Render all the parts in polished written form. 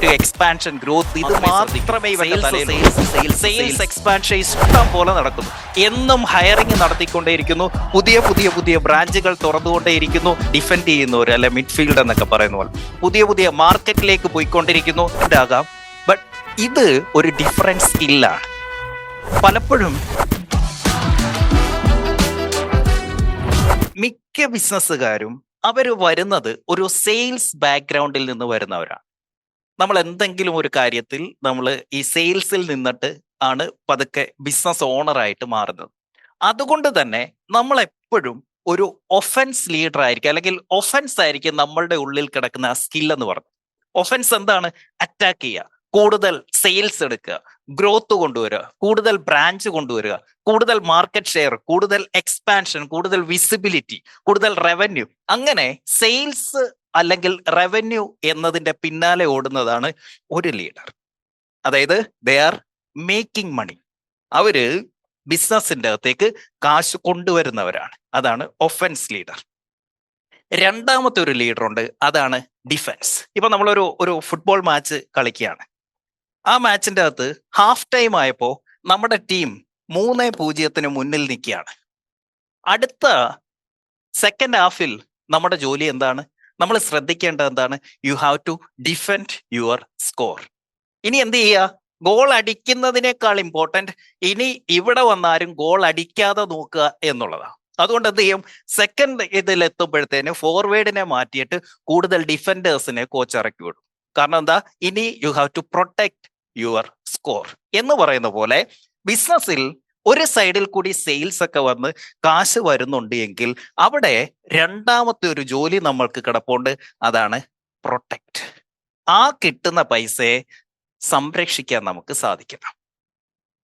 Product expansion growth ഇത് മാത്രമേ sales expansion ഇഷ്ടം പോലെ നടക്കുന്നു. എന്നും ഹയറിംഗ് നടത്തിക്കൊണ്ടേയിരിക്കുന്നു. പുതിയ പുതിയ പുതിയ ബ്രാഞ്ചുകൾ തുറന്നുകൊണ്ടേയിരിക്കുന്നു. ഡിഫെൻഡ് ചെയ്യുന്നവർ അല്ലെ മിഡ്ഫീൽഡ് എന്നൊക്കെ പറയുന്ന പോലെ പുതിയ പുതിയ മാർക്കറ്റിലേക്ക് പോയിക്കൊണ്ടിരിക്കുന്നു. ഉണ്ടാകാം. ബട്ട് ഇത് ഒരു ഡിഫറൻസ് സ്കില്ലാണ്. പലപ്പോഴും മിക്ക ബിസിനസ്സുകാരും അവർ വരുന്നത് ഒരു സെയിൽസ് ബാക്ക്ഗ്രൗണ്ടിൽ നിന്ന് വരുന്നവരാണ്. നമ്മൾ എന്തെങ്കിലും ഒരു കാര്യത്തിൽ നമ്മൾ ഈ സെയിൽസിൽ നിന്നിട്ട് ആണ് പതുക്കെ ബിസിനസ് ഓണറായിട്ട് മാറുന്നത്. അതുകൊണ്ട് തന്നെ നമ്മൾ എപ്പോഴും ഒരു ഒഫൻസ് ലീഡർ ആയിരിക്കും, അല്ലെങ്കിൽ ഒഫൻസ് ആയിരിക്കും നമ്മളുടെ ഉള്ളിൽ കിടക്കുന്ന സ്കിൽ എന്ന് പറഞ്ഞു. ഒഫൻസ് എന്താണ്? അറ്റാക്ക് ചെയ്യുക, കൂടുതൽ സെയിൽസ് എടുക്കുക, ഗ്രോത്ത് കൊണ്ടുവരിക, കൂടുതൽ ബ്രാഞ്ച് കൊണ്ടുവരിക, കൂടുതൽ മാർക്കറ്റ് ഷെയർ, കൂടുതൽ എക്സ്പാൻഷൻ, കൂടുതൽ വിസിബിലിറ്റി, കൂടുതൽ റവന്യൂ. അങ്ങനെ സെയിൽസ് അല്ലെങ്കിൽ റവന്യൂ എന്നതിന്റെ പിന്നാലെ ഓടുന്നതാണ് ഒരു ലീഡർ. അതായത് ദേ ആർ മേക്കിംഗ് മണി. അവര് ബിസിനസിന്റെ അകത്തേക്ക് കാശ് കൊണ്ടുവരുന്നവരാണ്. അതാണ് ഒഫൻസ് ലീഡർ. രണ്ടാമത്തെ ഒരു ലീഡർ ഉണ്ട്, അതാണ് ഡിഫൻസ്. ഇപ്പൊ നമ്മളൊരു ഫുട്ബോൾ മാച്ച് കളിക്കുകയാണ്. ആ മാച്ചിന്റെ അകത്ത് ഹാഫ് ടൈം ആയപ്പോ നമ്മുടെ ടീം 3-0 മുന്നിൽ നിൽക്കുകയാണ്. അടുത്ത സെക്കൻഡ് ഹാഫിൽ നമ്മുടെ ജോലി എന്താണ്? നമ്മൾ ശ്രദ്ധിക്കേണ്ടത് എന്താണ്? You have to defend your score. ഇനി എന്ത് ചെയ്യുക? ഗോൾ അടിക്കുന്നതിനേക്കാൾ ഇമ്പോർട്ടന്റ് ഇനി ഇവിടെ വന്നാലും ഗോൾ അടിക്കാതെ നോക്കുക എന്നുള്ളതാണ്. അതുകൊണ്ട് എന്ത് ചെയ്യും? സെക്കൻഡ് ഇതിലെത്തുമ്പോഴത്തേന് ഫോർവേഡിനെ മാറ്റിയിട്ട് കൂടുതൽ ഡിഫൻഡേഴ്സിനെ കോച്ച് ഇറക്കി വിടും. കാരണം എന്താ? ഇനി you have to protect your score എന്ന് പറയുന്ന പോലെ ബിസിനസ്സിൽ ഒരു സൈഡിൽ കൂടി സെയിൽസ് ഒക്കെ വന്ന് കാശ് വരുന്നുണ്ട് എങ്കിൽ അവിടെ രണ്ടാമത്തെ ഒരു ജോലി നമ്മൾക്ക് കിടപ്പുണ്ട്, അതാണ് പ്രൊട്ടക്ട്. ആ കിട്ടുന്ന പൈസയെ സംരക്ഷിക്കാൻ നമുക്ക് സാധിക്കണം.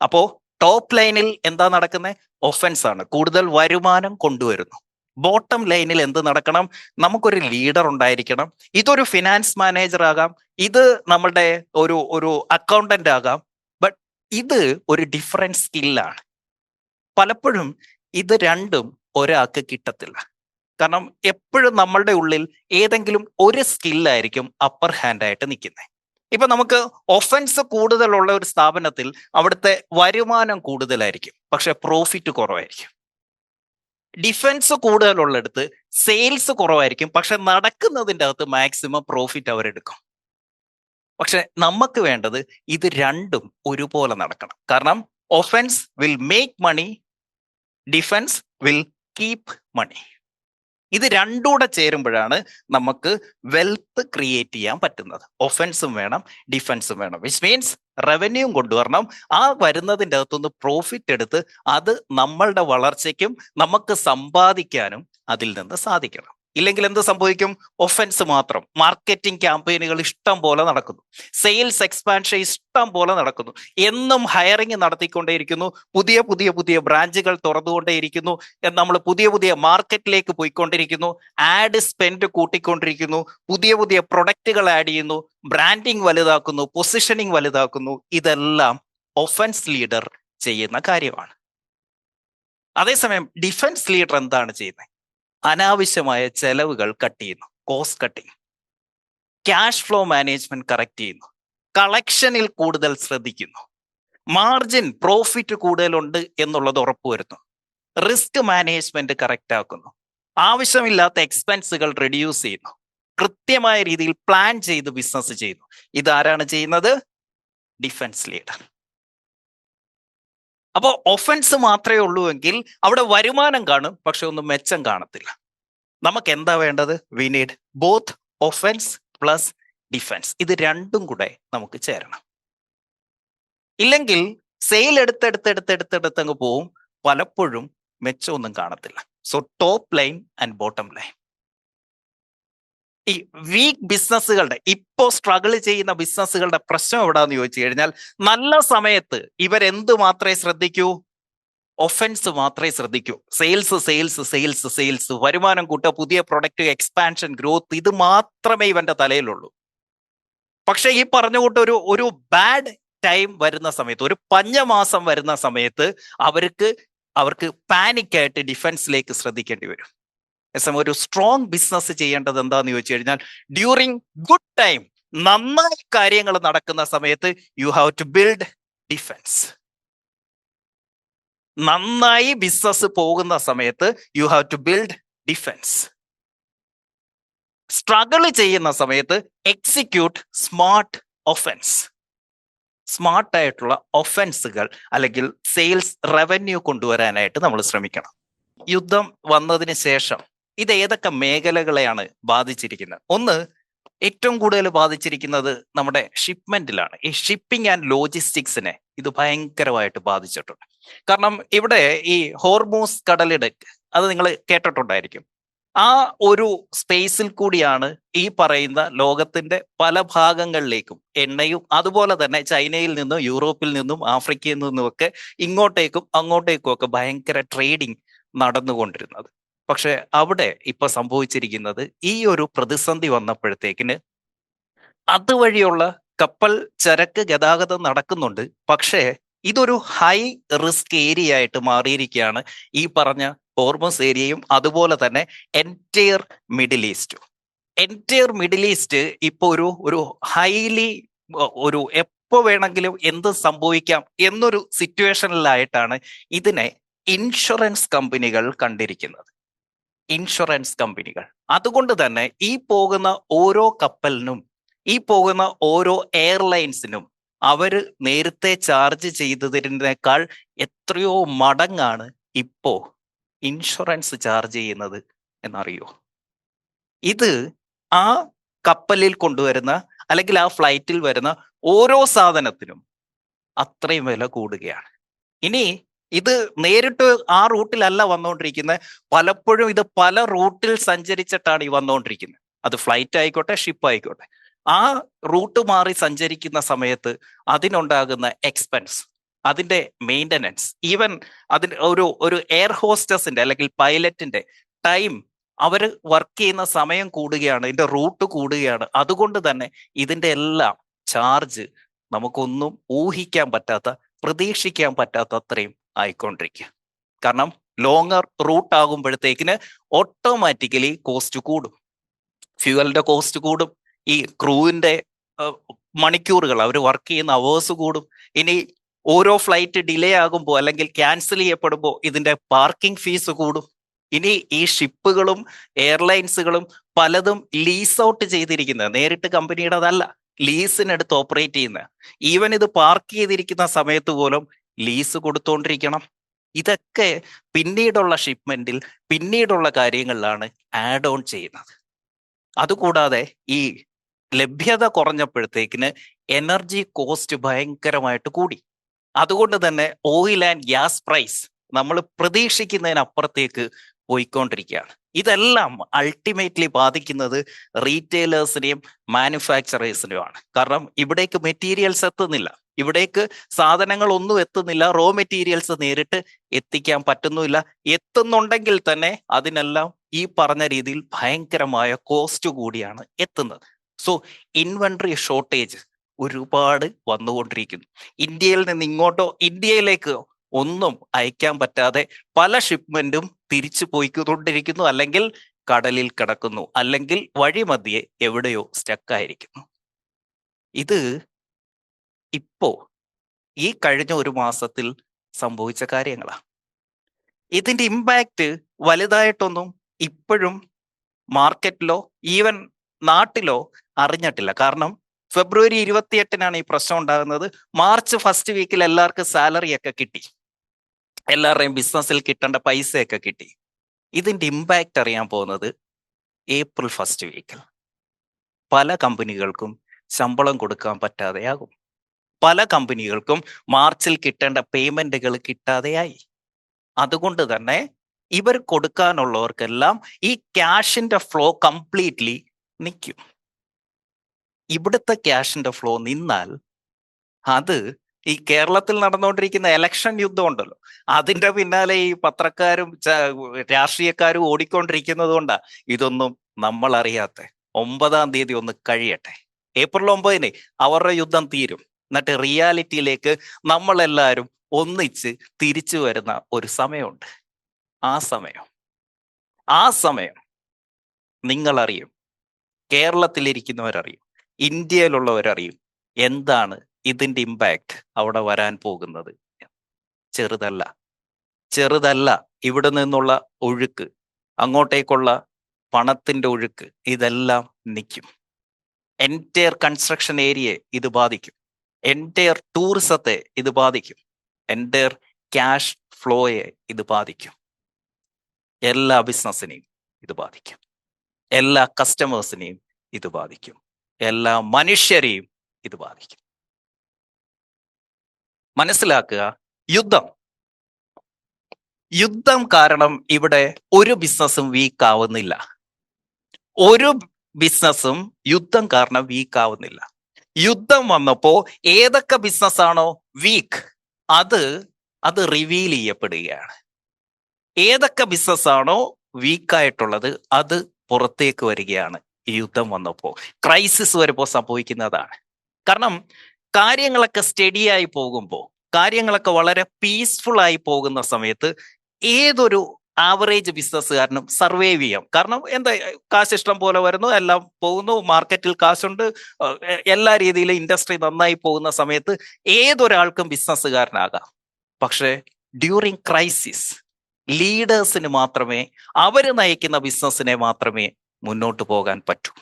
അപ്പോ ടോപ്പ് ലൈനിൽ എന്താ നടക്കുന്നത്? ഒഫൻസ് ആണ്, കൂടുതൽ വരുമാനം കൊണ്ടുവരുന്നു. ബോട്ടം ലൈനിൽ എന്ത് നടക്കണം? നമുക്കൊരു ലീഡർ ഉണ്ടായിരിക്കണം. ഇതൊരു ഫിനാൻസ് മാനേജർ ആകാം, ഇത് നമ്മളുടെ ഒരു അക്കൗണ്ടന്റ് ആകാം. ബട്ട് ഇത് ഒരു ഡിഫറൻറ്റ് സ്കില്ലാണ്. പലപ്പോഴും ഇത് രണ്ടും ഒരാൾക്ക് കിട്ടത്തില്ല. കാരണം എപ്പോഴും നമ്മളുടെ ഉള്ളിൽ ഏതെങ്കിലും ഒരു സ്കില്ലായിരിക്കും അപ്പർ ഹാൻഡ് ആയിട്ട് നിൽക്കുന്നത്. ഇപ്പൊ നമുക്ക് ഒഫൻസ് കൂടുതലുള്ള ഒരു സ്ഥാപനത്തിൽ അവിടുത്തെ വരുമാനം കൂടുതലായിരിക്കും, പക്ഷെ പ്രോഫിറ്റ് കുറവായിരിക്കും. ഡിഫൻസ് കൂടുതലുള്ളിടത്ത് സെയിൽസ് കുറവായിരിക്കും, പക്ഷെ നടക്കുന്നതിൻ്റെ അകത്ത് മാക്സിമം പ്രോഫിറ്റ് അവരെടുക്കും. പക്ഷെ നമുക്ക് വേണ്ടത് ഇത് രണ്ടും ഒരുപോലെ നടക്കണം. കാരണം offence will make money, defence will keep money. ഇത് രണ്ടുകൂടെ ചേരുമ്പോഴാണ് നമുക്ക് വെൽത്ത് ക്രിയേറ്റ് ചെയ്യാൻ പറ്റുന്നത്. ഒഫൻസും വേണം, ഡിഫൻസും വേണം. വിച്ച് മീൻസ് റവന്യൂവും കൊണ്ടുവരണം. ആ വരുന്നതിൻ്റെ അകത്തുനിന്ന് പ്രോഫിറ്റ് എടുത്ത് അത് നമ്മളുടെ വളർച്ചയ്ക്കും നമുക്ക് സമ്പാദിക്കാനും അതിൽ നിന്ന് സാധിക്കണം. ഇല്ലെങ്കിൽ എന്ത് സംഭവിക്കും? ഒഫൻസ് മാത്രം. മാർക്കറ്റിംഗ് ക്യാമ്പയിനുകൾ ഇഷ്ടം പോലെ നടക്കുന്നു, സെയിൽസ് എക്സ്പാൻഷൻ ഇഷ്ടം പോലെ നടക്കുന്നു, എന്നും ഹയറിംഗ് നടത്തിക്കൊണ്ടേയിരിക്കുന്നു, പുതിയ പുതിയ പുതിയ ബ്രാഞ്ചുകൾ തുറന്നുകൊണ്ടേയിരിക്കുന്നു, നമ്മൾ പുതിയ പുതിയ മാർക്കറ്റിലേക്ക് പോയിക്കൊണ്ടിരിക്കുന്നു, ആഡ് സ്പെൻഡ് കൂട്ടിക്കൊണ്ടിരിക്കുന്നു, പുതിയ പുതിയ പ്രൊഡക്റ്റുകൾ ആഡ് ചെയ്യുന്നു, ബ്രാൻഡിങ് വലുതാക്കുന്നു, പൊസിഷനിങ് വലുതാക്കുന്നു. ഇതെല്ലാം ഒഫൻസ് ലീഡർ ചെയ്യുന്ന കാര്യമാണ്. അതേസമയം ഡിഫൻസ് ലീഡർ എന്താണ് ചെയ്യുന്നത്? അനാവശ്യമായ ചെലവുകൾ കട്ട് ചെയ്യുന്നു, cost cutting, cash flow management correct ചെയ്യുന്നു, കളക്ഷനിൽ കൂടുതൽ ശ്രദ്ധിക്കുന്നു, മാർജിൻ പ്രോഫിറ്റ് കൂടുതലുണ്ട് എന്നുള്ളത് ഉറപ്പുവരുത്തുന്നു, റിസ്ക് മാനേജ്മെന്റ് കറക്റ്റ് ആക്കുന്നു, ആവശ്യമില്ലാത്ത എക്സ്പെൻസുകൾ റെഡ്യൂസ് ചെയ്യുന്നു, കൃത്യമായ രീതിയിൽ പ്ലാൻ ചെയ്ത് ബിസിനസ് ചെയ്യുന്നു. ഇതാരാണ് ചെയ്യുന്നത്? Defence leader. അപ്പോൾ ഒഫൻസ് മാത്രമേ ഉള്ളൂ എങ്കിൽ അവിടെ വരുമാനം കാണും, പക്ഷെ ഒന്നും മെച്ചം കാണത്തില്ല. നമുക്ക് എന്താ വേണ്ടത്? We need both offence plus defence. ഇത് രണ്ടും കൂടെ നമുക്ക് ചേരണം. ഇല്ലെങ്കിൽ സെയിൽ എടുത്തെടുത്തങ്ങ് പോവും, പലപ്പോഴും മെച്ചമൊന്നും കാണത്തില്ല. So top line and bottom line. ഈ വീക്ക് ബിസിനസ്സുകളുടെ, ഇപ്പോ സ്ട്രഗിൾ ചെയ്യുന്ന ബിസിനസ്സുകളുടെ പ്രശ്നം എവിടാന്ന് ചോദിച്ചു കഴിഞ്ഞാൽ, നല്ല സമയത്ത് ഇവരെന്ത് മാത്രമേ ശ്രദ്ധിക്കൂ? ഒഫൻസ് മാത്രമേ ശ്രദ്ധിക്കൂ. സെയിൽസ് സെയിൽസ് സെയിൽസ് സെയിൽസ്, വരുമാനം കൂട്ടുക, പുതിയ പ്രൊഡക്റ്റ്, എക്സ്പാൻഷൻ, ഗ്രോത്ത്, ഇത് മാത്രമേ ഇവന്റെ തലയിലുള്ളൂ. പക്ഷെ ഈ പറഞ്ഞ കൂട്ട് ഒരു ബാഡ് ടൈം വരുന്ന സമയത്ത്, ഒരു പഞ്ഞമാസം വരുന്ന സമയത്ത് അവർക്ക് പാനിക്കായിട്ട് ഡിഫൻസിലേക്ക് ശ്രദ്ധിക്കേണ്ടി വരും. ഒരു സ്ട്രോങ് ബിസിനസ് ചെയ്യേണ്ടത് എന്താന്ന് ചോദിച്ചു കഴിഞ്ഞാൽ, ഡ്യൂറിങ് ഗുഡ് ടൈം നന്നായി കാര്യങ്ങൾ നടക്കുന്ന സമയത്ത് you have to build defence. നന്നായി ബിസിനസ് പോകുന്ന സമയത്ത് you have to build defence. Struggle ചെയ്യുന്ന സമയത്ത് എക്സിക്യൂട്ട് സ്മാർട്ട് ഒഫൻസ്. സ്മാർട്ടായിട്ടുള്ള ഒഫൻസുകൾ അല്ലെങ്കിൽ സെയിൽസ് റവന്യൂ കൊണ്ടുവരാനായിട്ട് നമ്മൾ ശ്രമിക്കണം. യുദ്ധം വന്നതിന് ശേഷം ഇത് ഏതൊക്കെ മേഖലകളെയാണ് ബാധിച്ചിരിക്കുന്നത്? ഒന്ന്, ഏറ്റവും കൂടുതൽ ബാധിച്ചിരിക്കുന്നത് നമ്മുടെ ഷിപ്മെന്റിലാണ്. ഈ ഷിപ്പിംഗ് ആൻഡ് ലോജിസ്റ്റിക്സിനെ ഇത് ഭയങ്കരമായിട്ട് ബാധിച്ചിട്ടുണ്ട്. കാരണം ഇവിടെ ഈ ഹോർമൂസ് കടലിടുക്ക്, അത് നിങ്ങൾ കേട്ടിട്ടുണ്ടായിരിക്കും. ആ ഒരു സ്പേസിൽ കൂടിയാണ് ഈ പറയുന്ന ലോകത്തിന്റെ പല ഭാഗങ്ങളിലേക്കും എണ്ണയും അതുപോലെ തന്നെ ചൈനയിൽ നിന്നും യൂറോപ്പിൽ നിന്നും ആഫ്രിക്കയിൽ നിന്നുമൊക്കെ ഇങ്ങോട്ടേക്കും അങ്ങോട്ടേക്കും ഒക്കെ ഭയങ്കര ട്രേഡിങ് നടന്നുകൊണ്ടിരുന്നത്. പക്ഷെ അവിടെ ഇപ്പൊ സംഭവിച്ചിരിക്കുന്നത്, ഈ ഒരു പ്രതിസന്ധി വന്നപ്പോഴത്തേക്കിന് അതുവഴിയുള്ള കപ്പൽ ചരക്ക് ഗതാഗതം നടക്കുന്നുണ്ട്. പക്ഷേ ഇതൊരു ഹൈ റിസ്ക് ഏരിയ ആയിട്ട് മാറിയിരിക്കുകയാണ്. ഈ പറഞ്ഞ ഹോർമസ് ഏരിയയും അതുപോലെ തന്നെ എൻറ്റയർ മിഡിൽ ഈസ്റ്റും. എൻറ്റയർ മിഡിൽ ഈസ്റ്റ് ഇപ്പോൾ ഒരു ഹൈലി ഒരു എപ്പോ വേണമെങ്കിലും എന്ത് സംഭവിക്കാം എന്നൊരു സിറ്റുവേഷനിലായിട്ടാണ് ഇതിനെ ഇൻഷുറൻസ് കമ്പനികൾ കണ്ടിരിക്കുന്നത്. ഇൻഷുറൻസ് കമ്പനികൾ. അതുകൊണ്ട് തന്നെ ഈ പോകുന്ന ഓരോ കപ്പലിനും, ഈ പോകുന്ന ഓരോ എയർലൈൻസിനും അവര് നേരത്തെ ചാർജ് ചെയ്തതിനേക്കാൾ എത്രയോ മടങ്ങാണ് ഇപ്പോ ഇൻഷുറൻസ് ചാർജ് ചെയ്യുന്നത് എന്നറിയോ? ഇത് ആ കപ്പലിൽ കൊണ്ടുവരുന്ന അല്ലെങ്കിൽ ആ ഫ്ലൈറ്റിൽ വരുന്ന ഓരോ സാധനത്തിനും അത്രയും വില കൂടുകയാണ്. ഇനി ഇത് നേരിട്ട് ആ റൂട്ടിലല്ല വന്നുകൊണ്ടിരിക്കുന്നത്. പലപ്പോഴും ഇത് പല റൂട്ടിൽ സഞ്ചരിച്ചിട്ടാണ് ഈ വന്നുകൊണ്ടിരിക്കുന്നത്. അത് ഫ്ലൈറ്റ് ആയിക്കോട്ടെ, ഷിപ്പ് ആയിക്കോട്ടെ. ആ റൂട്ട് മാറി സഞ്ചരിക്കുന്ന സമയത്ത് അതിനുണ്ടാകുന്ന എക്സ്പെൻസ്, അതിന്റെ മെയിൻ്റനൻസ്, ഈവൻ അതിന് ഒരു എയർ ഹോസ്റ്റസിന്റെ അല്ലെങ്കിൽ പൈലറ്റിന്റെ ടൈം, അവർ വർക്ക് ചെയ്യുന്ന സമയം കൂടുകയാണ്, ഇതിന്റെ റൂട്ട് കൂടുകയാണ്. അതുകൊണ്ട് തന്നെ ഇതിന്റെ എല്ലാം ചാർജ് നമുക്കൊന്നും ഊഹിക്കാൻ പറ്റാത്ത, പ്രതീക്ഷിക്കാൻ പറ്റാത്ത അത്രയും ആയിക്കൊണ്ടിരിക്കുക. കാരണം ലോങ്ങർ റൂട്ട് ആകുമ്പോഴത്തേക്കിന് ഓട്ടോമാറ്റിക്കലി കോസ്റ്റ് കൂടും, ഫ്യൂവലിന്റെ കോസ്റ്റ് കൂടും, ഈ ക്രൂവിന്റെ മണിക്കൂറുകൾ അവർ വർക്ക് ചെയ്യുന്ന അവേഴ്സ് കൂടും. ഇനി ഓരോ ഫ്ലൈറ്റ് ഡിലേ ആകുമ്പോൾ അല്ലെങ്കിൽ ക്യാൻസൽ ചെയ്യപ്പെടുമ്പോൾ ഇതിന്റെ പാർക്കിംഗ് ഫീസ് കൂടും. ഇനി ഈ ഷിപ്പുകളും എയർലൈൻസുകളും പലതും ലീസ് ഔട്ട് ചെയ്തിരിക്കുന്നത്, നേരിട്ട് കമ്പനിയുടേതല്ല, ലീസിനെടുത്ത് ഓപ്പറേറ്റ് ചെയ്യുന്ന, ഈവൻ ഇത് പാർക്ക് ചെയ്തിരിക്കുന്ന സമയത്ത് പോലും ലീസ് കൊടുത്തോണ്ടിരിക്കണം. ഇതൊക്കെ പിന്നീടുള്ള ഷിപ്മെന്റിൽ, പിന്നീടുള്ള കാര്യങ്ങളിലാണ് ആഡ് ഓൺ ചെയ്യുന്നത്. അതുകൂടാതെ ഈ ലഭ്യത കുറഞ്ഞപ്പോഴത്തേക്കിന് എനർജി കോസ്റ്റ് ഭയങ്കരമായിട്ട് കൂടി. അതുകൊണ്ട് തന്നെ ഓയിൽ ആൻഡ് ഗ്യാസ് പ്രൈസ് നമ്മൾ പ്രതീക്ഷിക്കുന്നതിനപ്പുറത്തേക്ക് പോയിക്കൊണ്ടിരിക്കുകയാണ്. ഇതെല്ലാം അൾട്ടിമേറ്റ്ലി ബാധിക്കുന്നത് റീറ്റെയിലേഴ്സിനെയും മാനുഫാക്ചറേഴ്സിനെയുമാണ്. കാരണം ഇവിടേക്ക് മെറ്റീരിയൽസ് എത്തുന്നില്ല, ഇവിടേക്ക് സാധനങ്ങൾ ഒന്നും എത്തുന്നില്ല, റോ മെറ്റീരിയൽസ് നേരിട്ട് എത്തിക്കാൻ പറ്റുന്നില്ല. എത്തുന്നുണ്ടെങ്കിൽ തന്നെ അതിനെല്ലാം ഈ പറഞ്ഞ രീതിയിൽ ഭയങ്കരമായ കോസ്റ്റ് കൂടിയാണ് എത്തുന്നത്. സോ ഇൻവെന്ററി ഷോർട്ടേജ് ഒരുപാട് വന്നുകൊണ്ടിരിക്കുന്നു. ഇന്ത്യയിൽ നിന്ന് ഇങ്ങോട്ടോ ഇന്ത്യയിലേക്കോ ഒന്നും അയക്കാൻ പറ്റാതെ പല ഷിപ്മെന്റും തിരിച്ചു പോയിക്കൊണ്ടിരിക്കുന്നു, അല്ലെങ്കിൽ കടലിൽ കിടക്കുന്നു, അല്ലെങ്കിൽ വഴിമധ്യേ എവിടെയോ സ്റ്റക്കായിരിക്കുന്നു. ഇത് ഇപ്പോ ഈ കഴിഞ്ഞ ഒരു മാസത്തിൽ സംഭവിച്ച കാര്യങ്ങളാണ്. ഇതിന്റെ ഇമ്പാക്റ്റ് വലുതായിട്ടൊന്നും ഇപ്പോഴും മാർക്കറ്റിലോ ഈവൻ നാട്ടിലോ അറിഞ്ഞിട്ടില്ല. കാരണം ഫെബ്രുവരി 28-നാണ് ഈ പ്രശ്നം ഉണ്ടാകുന്നത്. മാർച്ച് ഫസ്റ്റ് വീക്കിൽ എല്ലാവർക്കും സാലറി ഒക്കെ കിട്ടി, എല്ലാവരുടെയും ബിസിനസ്സിൽ കിട്ടേണ്ട പൈസയൊക്കെ കിട്ടി. ഇതിന്റെ ഇമ്പാക്റ്റ് അറിയാൻ പോകുന്നത് ഏപ്രിൽ ഫസ്റ്റ് വീക്കിൽ. പല കമ്പനികൾക്കും ശമ്പളം കൊടുക്കാൻ പറ്റാതെയാകും. പല കമ്പനികൾക്കും മാർച്ചിൽ കിട്ടേണ്ട പേയ്മെന്റുകൾ കിട്ടാതെയായി. അതുകൊണ്ട് തന്നെ ഇവർ കൊടുക്കാനുള്ളവർക്കെല്ലാം ഈ ക്യാഷിന്റെ ഫ്ലോ കംപ്ലീറ്റ്ലി നിൽക്കും. ഇവിടുത്തെ ക്യാഷിന്റെ ഫ്ലോ നിന്നാൽ അത് ഈ കേരളത്തിൽ നടന്നുകൊണ്ടിരിക്കുന്ന ഇലക്ഷൻ യുദ്ധം ഉണ്ടല്ലോ, അതിന്റെ പിന്നാലെ ഈ പത്രക്കാരും രാഷ്ട്രീയക്കാരും ഓടിക്കൊണ്ടിരിക്കുന്നത് കൊണ്ടാ ഇതൊന്നും നമ്മൾ അറിയാത്ത. 9-ാം തീയതി ഒന്ന് കഴിയട്ടെ, ഏപ്രിൽ 9-ന് അവരുടെ യുദ്ധം തീരും. എന്നിട്ട് റിയാലിറ്റിയിലേക്ക് നമ്മളെല്ലാവരും ഒന്നിച്ച് തിരിച്ചു വരുന്ന ഒരു സമയമുണ്ട്. ആ സമയം നിങ്ങളറിയും, കേരളത്തിലിരിക്കുന്നവരറിയും, ഇന്ത്യയിലുള്ളവരറിയും എന്താണ് ഇതിന്റെ ഇമ്പാക്ട് അവിടെ വരാൻ പോകുന്നത്. ചെറുതല്ല, ചെറുതല്ല. ഇവിടെ നിന്നുള്ള ഒഴുക്ക്, അങ്ങോട്ടേക്കുള്ള പണത്തിന്റെ ഒഴുക്ക്, ഇതെല്ലാം നിൽക്കും. എൻറ്റയർ കൺസ്ട്രക്ഷൻ ഏരിയയെ ഇത് ബാധിക്കും. എൻറ്റയർ ടൂറിസത്തെ ഇത് ബാധിക്കും. എൻറ്റയർ ക്യാഷ് ഫ്ലോയെ ഇത് ബാധിക്കും. എല്ലാ ബിസിനസ്സിനെയും ഇത് ബാധിക്കും. എല്ലാ കസ്റ്റമേഴ്സിനെയും ഇത് ബാധിക്കും. എല്ലാ മനുഷ്യരെയും ഇത് ബാധിക്കും. മനസ്സിലാക്കുക, യുദ്ധം യുദ്ധം കാരണം ഇവിടെ ഒരു ബിസിനസ്സും വീക്ക് ആവുന്നില്ല. ഒരു ബിസിനസ്സും യുദ്ധം കാരണം വീക്ക് ആവുന്നില്ല. യുദ്ധം വന്നപ്പോ ഏതൊക്കെ ബിസിനസ് ആണോ വീക്ക്, അത് റിവീൽ ചെയ്യപ്പെടുകയാണ്. ഏതൊക്കെ ബിസിനസ് ആണോ വീക്കായിട്ടുള്ളത് അത് പുറത്തേക്ക് വരികയാണ്. ഈ യുദ്ധം വന്നപ്പോ, ക്രൈസിസ് വരുമ്പോൾ സംഭവിക്കുന്നതാണ്. കാരണം കാര്യങ്ങളൊക്കെ സ്റ്റഡിയായി പോകുമ്പോൾ, കാര്യങ്ങളൊക്കെ വളരെ പീസ്ഫുൾ ആയി പോകുന്ന സമയത്ത് ഏതൊരു ആവറേജ് ബിസിനസ്സുകാരനും സർവൈവ് ചെയ്യാം. കാരണം എന്താ, കാശ് ഇഷ്ടം പോലെ വരുന്നു, എല്ലാം പോകുന്നു, മാർക്കറ്റിൽ കാശുണ്ട്, എല്ലാ രീതിയിലും ഇൻഡസ്ട്രി നന്നായി പോകുന്ന സമയത്ത് ഏതൊരാൾക്കും ബിസിനസ്സുകാരനാകാം. പക്ഷേ ഡ്യൂറിങ് ക്രൈസിസ് ലീഡേഴ്സിന് മാത്രമേ, അവർ നയിക്കുന്ന ബിസിനസ്സിനെ മാത്രമേ മുന്നോട്ട് പോകാൻ പറ്റൂ.